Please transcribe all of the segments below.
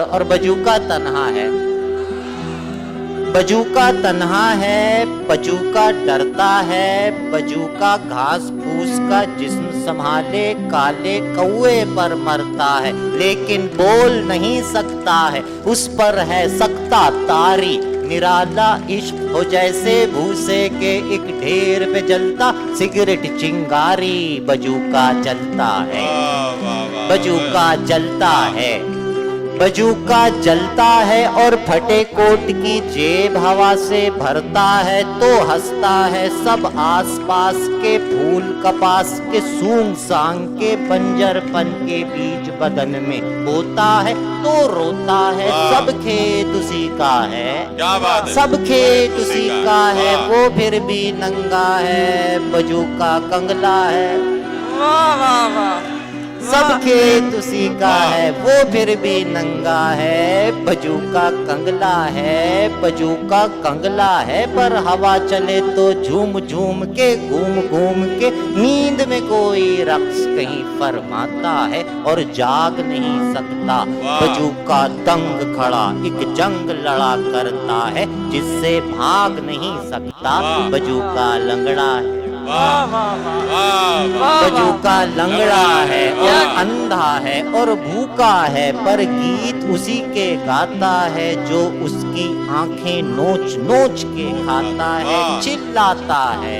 और बजूका तन्हा है। बजूका तन्हा है, बजूका डरता है, बजूका घास फूस का जिस्म संभाले काले कौए पर मरता है, लेकिन बोल नहीं सकता है, उस पर है सकता तारी। निराला इश्क हो जैसे भूसे के एक ढेर पे जलता सिगरेट चिंगारी। बजूका जलता है, बजूका जलता है, बजूका जलता है और फटे कोट की जेब हवा से भरता है तो हंसता है सब आसपास के फूल कपास के सूंग सांग के बंजरपन के बीच बदन में बोता है तो रोता है। सब खेत उसी का है, क्या बात है? सब खेत उसी का है, वो फिर भी नंगा है, बजूका कंगला है। वाह वाह वाह, सब खेत उसी का है, वो फिर भी नंगा है, बजूका कंगला है, बजूका कंगला है। पर हवा चले तो झूम झूम के घूम घूम के नींद में कोई रक्स कहीं फरमाता है और जाग नहीं सकता। बजूका दंग खड़ा एक जंग लड़ा करता है जिससे भाग नहीं सकता। बजूका लंगड़ा है, बजूका लंगड़ा है और अंधा है और भूखा है, पर गीत उसी के गाता है जो उसकी आंखें नोच नोच के खाता है। चिल्लाता है,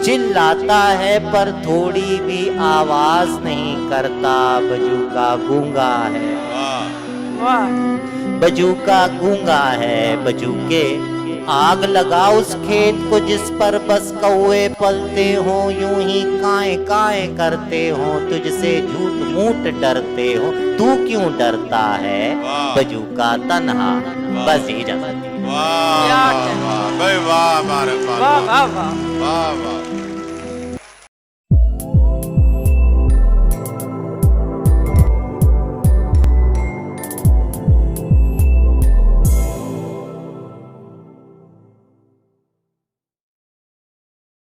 चिल्लाता है पर थोड़ी भी आवाज नहीं करता। बजूका गूंगा है, बजूका गूंगा है। बजूके आग लगा उस खेत को जिस पर बस कौए पलते हो, यूं ही काए काए करते हो, तुझसे झूठ मूठ डरते हो, तू क्यों डरता है? बजूका तन्हा। बस इजाजत। वाह वाह वाह वाह वाह वाह वाह वाह वाह।